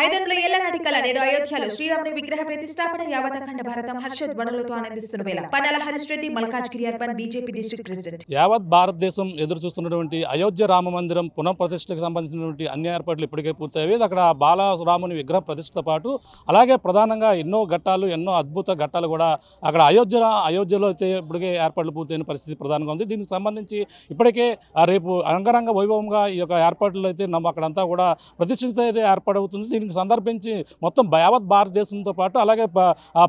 500 ఏళ్ల నాటి కళ నేడు అయోధ్యలో శ్రీరాముని విగ్రహ ప్రతిష్టాపన యావత్ అఖండ భారతం హర్షధ్వనులతో ఆనందిస్తున్న వేళ Pannala Harish Reddy Malkajgiri urban BJP district president. యావత్ భారతదేశం ఎదురు చూస్తున్నటువంటి అయోధ్య రామ మందిరం పునఃప్రతిష్టకు సంబంధించినటువంటి అన్ని ఏర్పాట్లు ఇప్పటికే పూర్తయ్యాయి. అక్కడ బాలరాముని విగ్రహ ప్రతిష్టతో పాటు అలాగే ప్రధానంగా ఎన్నో ఘట్టాలు, ఎన్నో అద్భుత ఘట్టాలు కూడా అక్కడ అయోధ్యలో అయితే ఇప్పటికే ఏర్పాట్లు పూర్తయిన పరిస్థితి ప్రధానంగా ఉంది. దీనికి సంబంధించి ఇప్పటికే రేపు అంగరంగ వైభవంగా ఈ యొక్క ఏర్పాట్లు అయితే అక్కడంతా కూడా ప్రతిష్ఠిత అయితే ఏర్పాటవుతుంది. దీనికి సందర్భించి మొత్తం యావత్ భారతదేశంతో పాటు అలాగే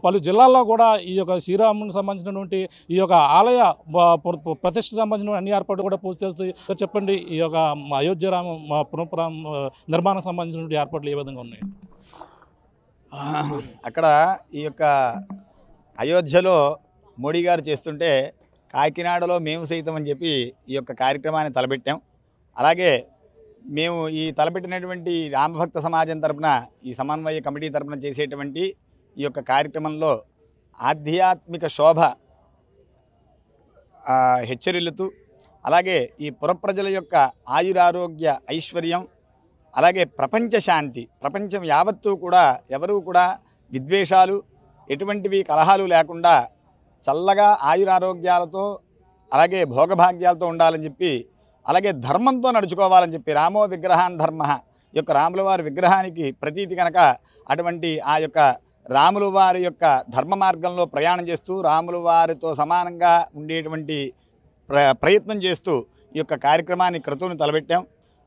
పలు జిల్లాల్లో కూడా ఈ యొక్క శ్రీరామునికి సంబంధించినటువంటి ఈ యొక్క ఆలయ ప్రతిష్ఠకు సంబంధించిన అన్ని ఏర్పాట్లు కూడా పూర్తి చేస్తాయి. చెప్పండి, ఈ యొక్క అయోధ్య రామ నిర్మాణం సంబంధించినటువంటి ఏర్పాట్లు ఏ విధంగా ఉన్నాయి? అక్కడ ఈ యొక్క అయోధ్యలో మోడీ గారు చేస్తుంటే కాకినాడలో మేము సైతం అని చెప్పి ఈ యొక్క కార్యక్రమాన్ని తలపెట్టాం. అలాగే మేము ఈ తలపెట్టినటువంటి రామభక్త సమాజం తరపున ఈ సమన్వయ కమిటీ తరపున చేసేటువంటి ఈ యొక్క కార్యక్రమంలో ఆధ్యాత్మిక శోభ హెచ్చరిల్లుతూ అలాగే ఈ పురప్రజల యొక్క ఆయురారోగ్య ఐశ్వర్యం అలాగే ప్రపంచ శాంతి, ప్రపంచం యావత్తూ కూడా ఎవరూ కూడా విద్వేషాలు ఎటువంటివి కలహాలు లేకుండా చల్లగా ఆయురారోగ్యాలతో అలాగే భోగభాగ్యాలతో ఉండాలని చెప్పి అలాగే ధర్మంతో నడుచుకోవాలని చెప్పి రామో విగ్రహాన్ ధర్మ యొక్క రాముల వారి విగ్రహానికి ప్రతీతి కనుక అటువంటి ఆ యొక్క రాముల వారి యొక్క ధర్మ మార్గంలో ప్రయాణం చేస్తూ రాముల వారితో సమానంగా ఉండేటువంటి ప్రయత్నం చేస్తూ ఈ యొక్క కార్యక్రమాన్ని క్రతువును తలపెట్టాం.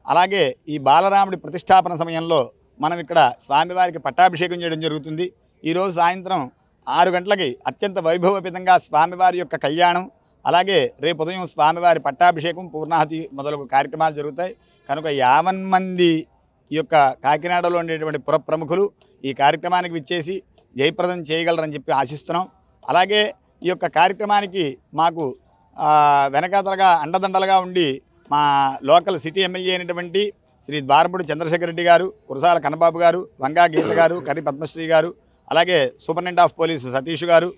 అలాగే ఈ బాలరాముడి ప్రతిష్టాపన సమయంలో మనం ఇక్కడ స్వామివారికి పట్టాభిషేకం చేయడం జరుగుతుంది. ఈరోజు సాయంత్రం 6 గంటలకి అత్యంత వైభవపేతంగా స్వామివారి యొక్క కళ్యాణం, అలాగే రేపు ఉదయం స్వామివారి పట్టాభిషేకం, పూర్ణాహుతి మొదలగు కార్యక్రమాలు జరుగుతాయి. కనుక 50 మంది ఈ యొక్క కాకినాడలో ఉండేటువంటి పుర ప్రముఖులు ఈ కార్యక్రమానికి విచ్చేసి జయప్రదం చేయగలరని చెప్పి ఆశిస్తున్నాం. అలాగే ఈ యొక్క కార్యక్రమానికి మాకు వెనకాతలగా అండదండలుగా ఉండి మా లోకల్ సిటీ ఎమ్మెల్యే అయినటువంటి శ్రీ ద్వారపుడు చంద్రశేఖర్ రెడ్డి గారు, కురసాల కన్నబాబు గారు, వంగా గీత గారు, కర్రి పద్మశ్రీ గారు, అలాగే సూపరింటెండెంట్ ఆఫ్ పోలీసు సతీష్ గారు,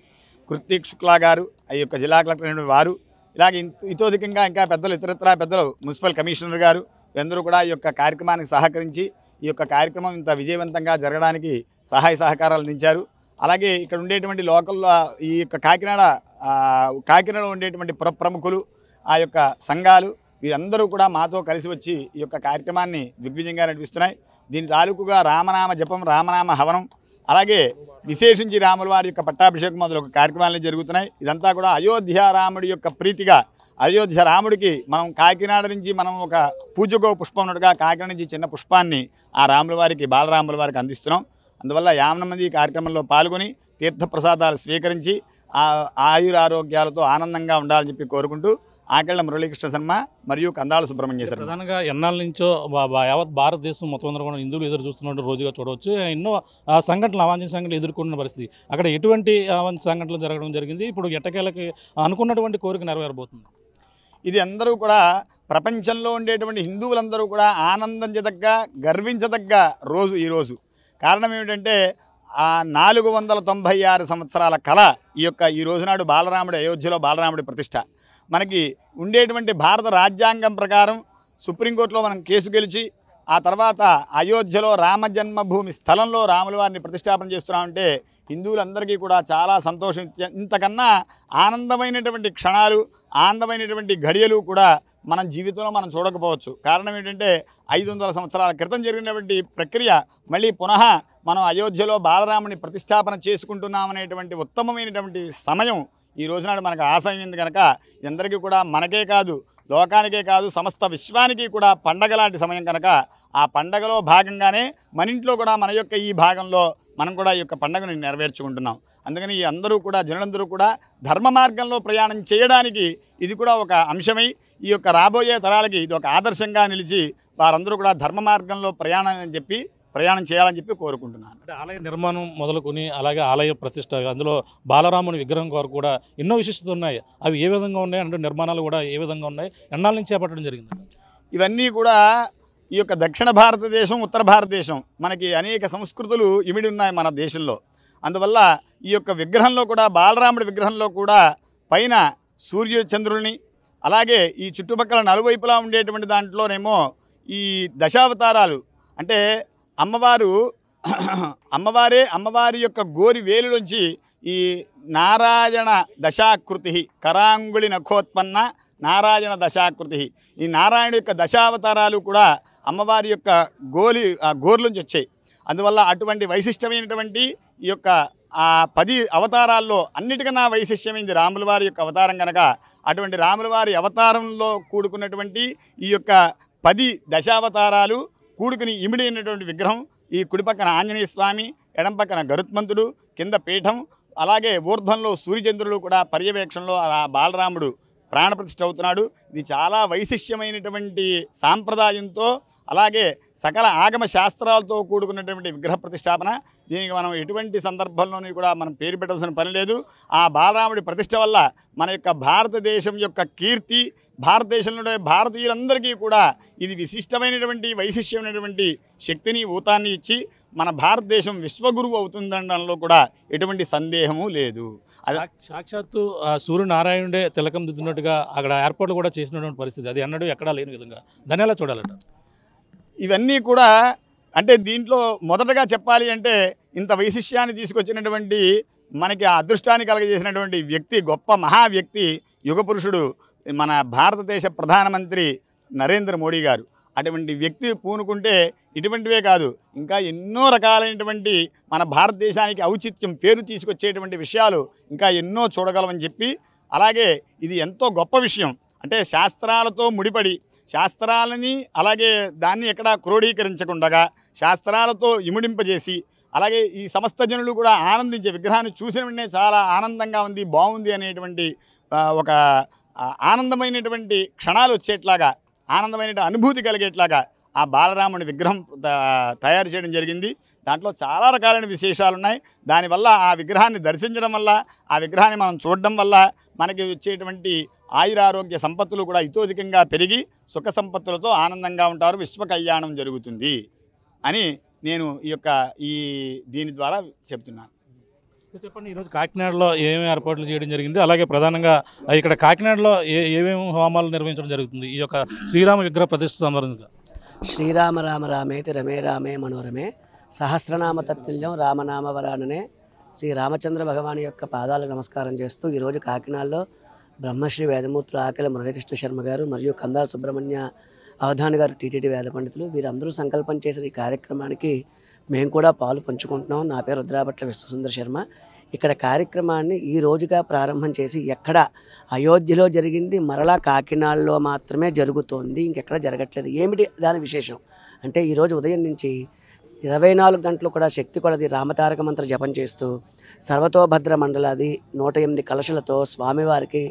కృతిక్ శుక్లా గారు, ఈ యొక్క జిల్లా కలెక్టర్ అయిన వారు, ఇలాగే ఇతోధికంగా ఇంకా పెద్దలు ఇతరత్రా పెద్దలు మున్సిపల్ కమిషనర్ గారు అందరూ కూడా ఈ యొక్క కార్యక్రమానికి సహకరించి ఈ యొక్క కార్యక్రమం ఇంత విజయవంతంగా జరగడానికి సహాయ సహకారాలు అందించారు. అలాగే ఇక్కడ ఉండేటువంటి లోకల్లో ఈ యొక్క కాకినాడలో ఉండేటువంటి ప్రముఖులు, ఆ యొక్క సంఘాలు వీరందరూ కూడా మాతో కలిసి వచ్చి ఈ యొక్క కార్యక్రమాన్ని దిగ్విజయంగా నడిపిస్తున్నాయి. దీని తాలూకుగా రామనామ జపం, రామనామ హవనం, అలాగే విశేషించి రాముల వారి యొక్క పట్టాభిషేకం మొదలు ఒక కార్యక్రమాలు జరుగుతున్నాయి. ఇదంతా కూడా అయోధ్య రాముడి యొక్క ప్రీతిగా, అయోధ్య రాముడికి మనం కాకినాడ నుంచి మనం ఒక పూజకో పుష్పం ఉన్నట్టుగా కాకినాడ నుంచి చిన్న పుష్పాన్ని ఆ రాముల వారికి, బాలరాముల వారికి అందిస్తున్నాం. అందువల్ల 50 మంది ఈ కార్యక్రమంలో పాల్గొని తీర్థప్రసాదాలు స్వీకరించి ఆయురారోగ్యాలతో ఆనందంగా ఉండాలని చెప్పి కోరుకుంటూ ఆకెళ్ల మురళీకృష్ణ శర్మ మరియు కందాళ సుబ్రహ్మణ్య శర్మ. ప్రధానంగా ఎన్నాళ్ళ నుంచో యావత్ భారతదేశం మొత్తం అందరూ కూడా హిందువులు ఎదురు చూస్తున్నట్టు రోజుగా చూడవచ్చు. ఎన్నో సంఘటనలు, అవాంఛనీయ సంఘటనలు ఎదుర్కొన్న పరిస్థితి. అక్కడ ఎటువంటి సంఘటనలు జరగడం జరిగింది, ఇప్పుడు ఎట్టకేలకి అనుకున్నటువంటి కోరిక నెరవేరబోతుంది. ఇది అందరూ కూడా ప్రపంచంలో ఉండేటువంటి హిందువులందరూ కూడా ఆనందించదగ్గ, గర్వించదగ్గ రోజు ఈరోజు. కారణం ఏమిటంటే 496 సంవత్సరాల కళ ఈ రోజునాడు బాలరాముడి, అయోధ్యలో బాలరాముడి ప్రతిష్ట. మనకి ఉండేటువంటి భారత రాజ్యాంగం ప్రకారం సుప్రీంకోర్టులో మనం కేసు గెలిచి ఆ తర్వాత అయోధ్యలో రామజన్మభూమి స్థలంలో రాముల వారిని ప్రతిష్టాపన చేస్తున్నామంటే హిందువులందరికీ కూడా చాలా సంతోషం. ఇంతకన్నా ఆనందమైనటువంటి క్షణాలు, ఆనందమైనటువంటి ఘడియలు కూడా మన జీవితంలో మనం చూడకపోవచ్చు. కారణం ఏంటంటే 500 సంవత్సరాల క్రితం జరిగినటువంటి ప్రక్రియ మళ్ళీ పునః మనం అయోధ్యలో బాలరాముని ప్రతిష్టాపన చేసుకుంటున్నామనేటువంటి ఉత్తమమైనటువంటి సమయం ఈ రోజునాడు మనకు ఆశయింది. కనుక అందరికీ కూడా మనకే కాదు, లోకానికే కాదు, సమస్త విశ్వానికి కూడా పండగ లాంటి సమయం కనుక ఆ పండగలో భాగంగానే మన ఇంట్లో కూడా మన యొక్క ఈ భాగంలో మనం కూడా ఈ యొక్క పండుగను నెరవేర్చుకుంటున్నాం. అందుకని అందరూ కూడా, జనులందరూ కూడా ధర్మ మార్గంలో ప్రయాణం చేయడానికి ఇది కూడా ఒక అంశమై ఈ యొక్క రాబోయే తరాలకి ఇది ఒక ఆదర్శంగా నిలిచి వారందరూ కూడా ధర్మ మార్గంలో ప్రయాణం చేయాలని చెప్పి కోరుకుంటున్నాను. అంటే ఆలయ నిర్మాణం మొదలుకొని అలాగే ఆలయ ప్రతిష్ట, అందులో బాలరాముని విగ్రహం వరకు కూడా ఎన్నో విశిష్టత ఉన్నాయి. అవి ఏ విధంగా ఉన్నాయి అంటే నిర్మాణాలు కూడా ఏ విధంగా ఉన్నాయి, ఎన్నాళ్ళ నుంచి చేపట్టడం జరిగింది? ఇవన్నీ కూడా ఈ యొక్క దక్షిణ భారతదేశం, ఉత్తర భారతదేశం మనకి అనేక సంస్కృతులు ఇమిడి ఉన్నాయి మన దేశంలో. అందువల్ల ఈ యొక్క విగ్రహంలో కూడా, బాలరాముడి విగ్రహంలో కూడా పైన సూర్య చంద్రుల్ని, అలాగే ఈ చుట్టుపక్కల నలువైపులా ఉండేటువంటి దాంట్లోనేమో ఈ దశావతారాలు అంటే అమ్మవారు అమ్మవారి యొక్క గోరి వేలులోంచి ఈ నారాయణ దశాకృతి కరాంగుళి నఖోత్పన్న నారాయణ దశాకృతి, ఈ నారాయణ యొక్క దశావతారాలు కూడా అమ్మవారి యొక్క గోర్లోంచి వచ్చాయి. అందువల్ల అటువంటి వైశిష్టమైనటువంటి ఈ యొక్క ఆ 10 అవతారాల్లో అన్నిటికన్నా వైశిష్ట్యమైంది రాముల వారి యొక్క అవతారం కనుక, అటువంటి రాముల వారి అవతారంలో కూడుకున్నటువంటి ఈ యొక్క 10 దశావతారాలు కూడుకుని ఇమిడినటువంటి విగ్రహం ఈ కుడి పక్కన ఆంజనేయ స్వామి, ఎడం పక్కన గరుత్మంతుడు, కింద పీఠం, అలాగే ఊర్ధ్వంలో సూర్యచంద్రులు కూడా పర్యవేక్షణలో ఆ బాలరాముడు ప్రాణప్రతిష్ఠ అవుతున్నాడు. ఇది చాలా వైశిష్ట్యమైనటువంటి సాంప్రదాయంతో అలాగే సకల ఆగమ శాస్త్రాలతో కూడుకున్నటువంటి విగ్రహ ప్రతిష్టాపన. దీనికి మనం ఎటువంటి సందర్భంలోనూ కూడా మనం పేరు పెట్టాల్సిన పని లేదు. ఆ బాలరాముడి ప్రతిష్ఠ వల్ల మన యొక్క భారతదేశం యొక్క కీర్తి, భారతదేశంలో భారతీయులందరికీ కూడా ఇది విశిష్టమైనటువంటి వైశిష్ట్యమైనటువంటి శక్తిని ఊతాన్ని ఇచ్చి మన భారతదేశం విశ్వగురువు అవుతుందనడంలో కూడా ఎటువంటి సందేహము లేదు. సాక్షాత్తు సూర్యనారాయణుడే తిలకం దిద్దున్నట్టుగా అక్కడ ఏర్పాట్లు కూడా చేసినటువంటి పరిస్థితి, అది అన్నడు ఎక్కడా లేని విధంగా దాన్ని ఎలా చూడాలట? ఇవన్నీ కూడా అంటే దీంట్లో మొదటగా చెప్పాలి అంటే ఇంత వైశిష్యాన్ని తీసుకొచ్చినటువంటి మనకి ఆ అదృష్టాన్ని కలగజేసినటువంటి వ్యక్తి, గొప్ప మహా వ్యక్తి, యుగ పురుషుడు మన భారతదేశ ప్రధానమంత్రి నరేంద్ర మోడీ గారు. అటువంటి వ్యక్తి పూనుకుంటే ఇటువంటివే కాదు, ఇంకా ఎన్నో రకాలైనటువంటి మన భారతదేశానికి ఔచిత్యం పేరు తీసుకొచ్చేటువంటి విషయాలు ఇంకా ఎన్నో చూడగలమని చెప్పి, అలాగే ఇది ఎంతో గొప్ప విషయం. అంటే శాస్త్రాలతో ముడిపడి శాస్త్రాలని అలాగే దాన్ని ఎక్కడా క్రోడీకరించకుండా శాస్త్రాలతో ఇముడింపజేసి అలాగే ఈ సమస్త జనులు కూడా ఆనందించే విగ్రహాన్ని చూసిన వెంటనే చాలా ఆనందంగా ఉంది, బాగుంది అనేటువంటి ఒక ఆనందమైనటువంటి క్షణాలు వచ్చేట్లాగా, ఆనందమైన అనుభూతి కలిగేట్లాగా ఆ బాలరాముని విగ్రహం తయారు చేయడం జరిగింది. దాంట్లో చాలా రకాలైన విశేషాలు ఉన్నాయి. దానివల్ల ఆ విగ్రహాన్ని దర్శించడం వల్ల, ఆ విగ్రహాన్ని మనం చూడడం వల్ల మనకి వచ్చేటువంటి ఆయురారోగ్య సంపత్తులు కూడా ఇతోధికంగా పెరిగి సుఖ సంపత్తులతో ఆనందంగా ఉంటారు, విశ్వ కళ్యాణం జరుగుతుంది అని నేను దీని ద్వారా చెప్తున్నాను. చెప్పండి, ఈరోజు కాకినాడలో ఏమేమి ఏర్పాట్లు చేయడం జరిగింది, అలాగే ప్రధానంగా ఇక్కడ కాకినాడలో ఏమేమి హోమాలు నిర్వహించడం జరుగుతుంది ఈ యొక్క శ్రీరామ విగ్రహ ప్రతిష్ఠ సందర్భంగా? శ్రీరామ రామ రామేతి రమే రామే మనోరమే సహస్రనామ తత్తుల్యం రామనామ వరాననే శ్రీ రామచంద్ర భగవాన్ యొక్క పాదాలకు నమస్కారం చేస్తూ ఈరోజు కాకినాడలో బ్రహ్మశ్రీ వేదమూర్తులు ఆకలి మురళీకృష్ణ శర్మ గారు మరియు కందాల సుబ్రహ్మణ్య అవధాని గారు టీటీడీ వేద పండితులు వీరందరూ సంకల్పం చేసిన ఈ కార్యక్రమానికి మేము కూడా పాలు పంచుకుంటున్నాం. నా పేరు రుద్రాభట్ల విశ్వసుందర శర్మ. ఇక్కడ కార్యక్రమాన్ని ఈ రోజుగా ప్రారంభం చేసి ఎక్కడ అయోధ్యలో జరిగింది మరలా కాకినాడలో మాత్రమే జరుగుతోంది, ఇంకెక్కడ జరగట్లేదు. ఏమిటి దాని విశేషం అంటే ఈరోజు ఉదయం నుంచి 24 గంటలు కూడా శక్తి కొలది రామతారక మంత్ర జపం చేస్తూ సర్వతోభద్ర మండలాది 108 కలశలతో స్వామివారికి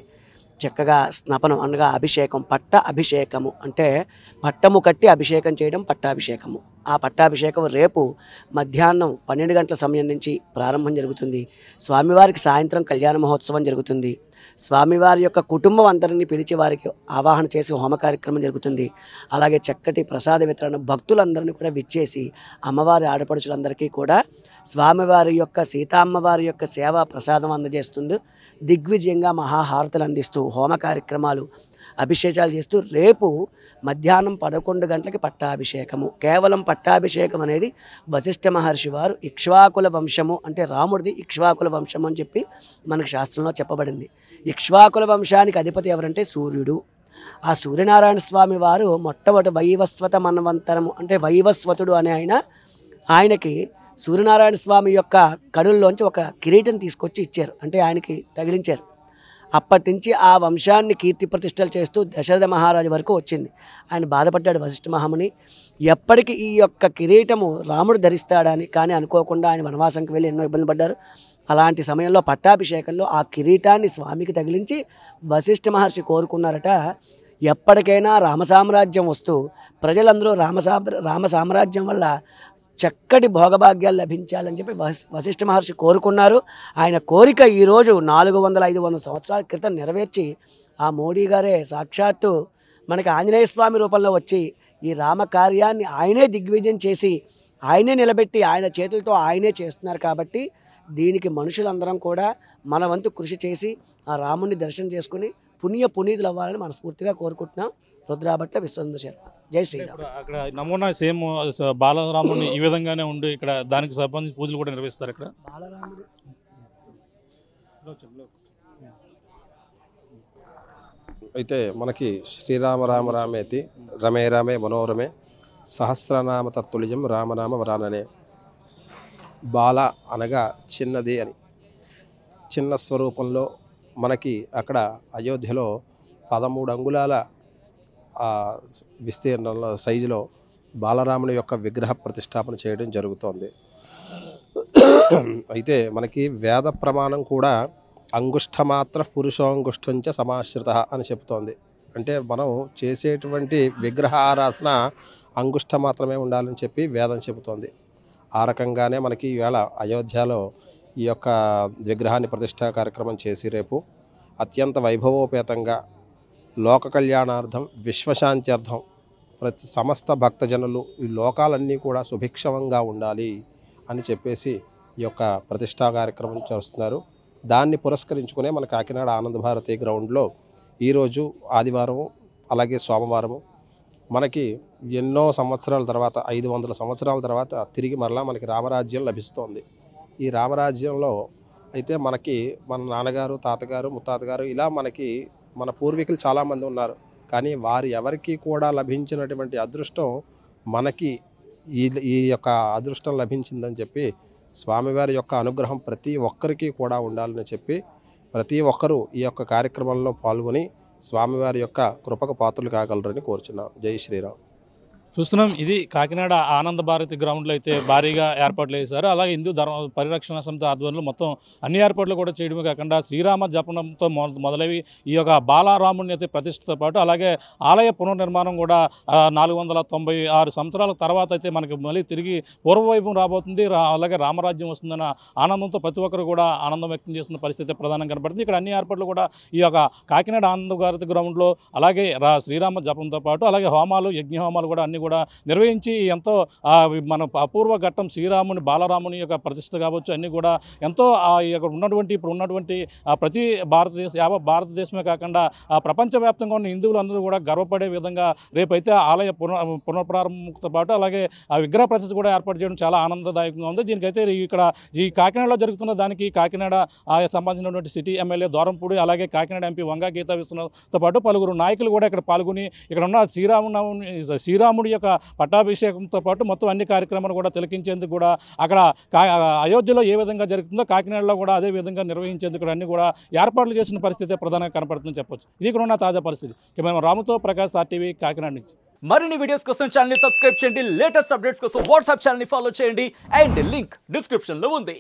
చక్కగా స్నపనం అనగా అభిషేకం, పట్ట అభిషేకము అంటే పట్టము కట్టి అభిషేకం చేయడం పట్టాభిషేకము. ఆ పట్టాభిషేకం రేపు మధ్యాహ్నం 12 గంటల సమయం నుంచి ప్రారంభం జరుగుతుంది. స్వామివారికి సాయంత్రం కళ్యాణ మహోత్సవం జరుగుతుంది. స్వామివారి యొక్క కుటుంబం అందరినీ పిలిచి వారికి ఆవాహన చేసి హోమ కార్యక్రమం జరుగుతుంది. అలాగే చక్కటి ప్రసాద వితరణ భక్తులందరినీ కూడా విచ్చేసి అమ్మవారి ఆడపడుచులందరికీ కూడా స్వామివారి యొక్క సీతామ్మవారి యొక్క సేవా ప్రసాదం అందజేస్తుంది. దిగ్విజయంగా మహాహారతులు అందిస్తూ హోమ కార్యక్రమాలు అభిషేకాలు చేస్తూ రేపు మధ్యాహ్నం 11 గంటలకి పట్టాభిషేకము. కేవలం పట్టాభిషేకం అనేది వశిష్ఠ మహర్షి వారు ఇక్ష్వాకుల వంశము అంటే రాముడిది ఇక్ష్వాకుల వంశం అని చెప్పి మనకు శాస్త్రంలో చెప్పబడింది. ఇక్ష్వాకుల వంశానికి అధిపతి ఎవరంటే సూర్యుడు. ఆ సూర్యనారాయణ స్వామి వారు మొట్టమొదటి వైవస్వత మన్వంతరము అంటే వైవస్వతుడు అనే ఆయనకి సూర్యనారాయణ స్వామి యొక్క కడుల్లోంచి ఒక కిరీటం తీసుకొచ్చి ఇచ్చారు, అంటే ఆయనకి తగిలించారు. అప్పటి నుంచి ఆ వంశాన్ని కీర్తి ప్రతిష్టలు చేస్తూ దశరథ మహారాజు వరకు వచ్చింది. ఆయన బాధపడ్డాడు వశిష్ఠ మహాముని, ఎప్పటికీ ఈ యొక్క కిరీటము రాముడు ధరిస్తాడని. కానీ అనుకోకుండా ఆయన వనవాసంకి వెళ్ళి ఎన్నో ఇబ్బంది పడ్డారు. అలాంటి సమయంలో పట్టాభిషేకంలో ఆ కిరీటాన్ని స్వామికి తగిలించి వశిష్ఠ మహర్షి కోరుకున్నారట, ఎప్పటికైనా రామసామ్రాజ్యం వస్తూ ప్రజలందరూ రామ సామ్రాజ్యం వల్ల చక్కటి భోగభాగ్యాలు లభించాలని చెప్పి వశిష్ఠ మహర్షి కోరుకున్నారు. ఆయన కోరిక ఈరోజు 400-500 సంవత్సరాల క్రితం నెరవేర్చి ఆ మోడీ గారే సాక్షాత్తు మనకి ఆంజనేయ స్వామి రూపంలో వచ్చి ఈ రామ కార్యాన్ని ఆయనే దిగ్విజయం చేసి ఆయనే నిలబెట్టి ఆయన చేతులతో ఆయనే చేస్తున్నారు. కాబట్టి దీనికి మనుషులందరం కూడా మన వంతు కృషి చేసి ఆ రాముడిని దర్శనం చేసుకుని పునీతులు అవ్వాలని మనస్ఫూర్తిగా కోరుకుంటున్నాం. రుద్రాభట్ల విశ్వసుందర శర్మ. జై శ్రీరామ్. ఇప్పుడు అక్కడ నమూనా సేమ్ బాలరాముని ఈ విధంగానే ఉండి ఇక్కడ దానికి సంబంధించి పూజలు కూడా నిర్వహిస్తారు ఇక్కడ. బాలరాముడు అయితే మనకి శ్రీరామ రామ రామేతి రమే రామే మనోరమే సహస్రనామ తత్తుల్యం రామనామ వరాననే. బాల అనగా చిన్నది అని, చిన్న స్వరూపంలో మనకి అక్కడ అయోధ్యలో 13 అంగుళాల విస్తీర్ణంలో సైజులో బాలరాముని యొక్క విగ్రహ ప్రతిష్టాపన చేయడం జరుగుతోంది. అయితే మనకి వేద ప్రమాణం కూడా అంగుష్ఠమాత్ర పురుషోంగుష్ఠంచ సమాశ్రిత అని చెప్తోంది. అంటే మనం చేసేటువంటి విగ్రహ ఆరాధన అంగుష్ఠ మాత్రమే ఉండాలని చెప్పి వేదం చెబుతోంది. ఆ రకంగానే మనకి ఈవేళ అయోధ్యలో ఈ యొక్క విగ్రహాన్ని ప్రతిష్టా కార్యక్రమం చేసి రేపు అత్యంత వైభవోపేతంగా లోక కళ్యాణార్థం విశ్వశాంత్యర్థం సమస్త భక్తజనులు ఈ లోకాలన్నీ కూడా సుభిక్షమంగా ఉండాలి అని చెప్పేసి ఈ యొక్క ప్రతిష్టా కార్యక్రమం చేస్తున్నారు. దాన్ని పురస్కరించుకునే మన కాకినాడ ఆనంద భారతి గ్రౌండ్లో ఈరోజు ఆదివారం అలాగే సోమవారము మనకి ఎన్నో సంవత్సరాల తర్వాత 500 సంవత్సరాల తర్వాత తిరిగి మరలా మనకి రామరాజ్యం లభిస్తోంది. ఈ రామరాజ్యంలో అయితే మనకి మన నాన్నగారు, తాతగారు, ముత్తాతగారు ఇలా మనకి మన పూర్వీకులు చాలామంది ఉన్నారు. కానీ వారు ఎవరికి కూడా లభించినటువంటి అదృష్టం మనకి ఈ యొక్క అదృష్టం లభించిందని చెప్పి స్వామివారి యొక్క అనుగ్రహం ప్రతి ఒక్కరికి కూడా ఉండాలని చెప్పి ప్రతి ఒక్కరూ ఈ యొక్క కార్యక్రమంలో పాల్గొని స్వామివారి యొక్క కృపకు పాత్రలు కాగలరని కోరుచున్నాం. జై శ్రీరామ్. చూస్తున్నాం, ఇది కాకినాడ ఆనంద భారతి గ్రౌండ్లో అయితే భారీగా ఏర్పాట్లు చేశారు. అలాగే హిందూ ధర్మ పరిరక్షణ సమితి ఆధ్వర్యంలో మొత్తం అన్ని ఏర్పాట్లు కూడా చేయడమే కాకుండా శ్రీరామ జపనంతో మొదలవి ఈ యొక్క బాలరాముని అయితే ప్రతిష్టతో పాటు అలాగే ఆలయ పునర్నిర్మాణం కూడా 496 సంవత్సరాల తర్వాత అయితే మనకి మళ్ళీ తిరిగి పూర్వవైభవం రాబోతుంది. అలాగే రామరాజ్యం వస్తుందన్న ఆనందంతో ప్రతి ఒక్కరు కూడా ఆనందం వ్యక్తం చేస్తున్న పరిస్థితి ప్రధానంగా కనబడుతుంది. ఇక్కడ అన్ని ఏర్పాట్లు కూడా ఈ యొక్క కాకినాడ ఆనంద భారతి గ్రౌండ్లో అలాగే శ్రీరామ జపంతో పాటు అలాగే హోమాలు, యజ్ఞ హోమాలు కూడా అన్ని కూడా నిర్వహించి ఎంతో మన అపూర్వ ఘట్టం శ్రీరాముని బాలరాముని యొక్క ప్రతిష్ఠ కావచ్చు అన్నీ కూడా ఎంతో ఇక్కడ ఉన్నటువంటి ప్రతి భారతదేశమే కాకుండా ప్రపంచవ్యాప్తంగా ఉన్న హిందువులు అందరూ కూడా గర్వపడే విధంగా రేపైతే ఆలయ పునఃప్రారంభంతో పాటు అలాగే ఆ విగ్రహ ప్రతిష్ఠ కూడా ఏర్పాటు చేయడం చాలా ఆనందదాయకంగా ఉంది. దీనికైతే ఇక్కడ ఈ కాకినాడలో జరుగుతున్న దానికి కాకినాడ సంబంధించినటువంటి సిటీ ఎమ్మెల్యే దూరంపూడి అలాగే కాకినాడ ఎంపీ వంగా గీతా విశ్వనాథ్తో పాటు పలువురు నాయకులు కూడా ఇక్కడ పాల్గొని ఇక్కడ ఉన్న శ్రీరాముడి యొక్క పట్టాభిషేకంతో పాటు మొత్తం అన్ని కార్యక్రమాలు కూడా తిలకించేందుకు కూడా అక్కడ అయోధ్యలో ఏ విధంగా జరుగుతుందో కాకినాడలో కూడా అదే విధంగా నిర్వహించేందుకు అన్ని కూడా ఏర్పాట్లు చేసిన పరిస్థితి ప్రధానంగా కనపడుతుందని చెప్పొచ్చు. ఇది ఇక్కడ ఉన్న తాజా పరిస్థితి. మేము రాముతో ప్రకాష్ RTV కాకినాడ నుంచి. మరిన్ని వీడియోస్ కోసం ఛానల్ ని సబ్స్క్రైబ్ చేయండి. లేటెస్ట్ అప్డేట్స్ కోసం వాట్సాప్ ఛానల్ ని ఫాలో చేయండి. అండ్ లింక్ డిస్క్రిప్షన్ లో ఉంది.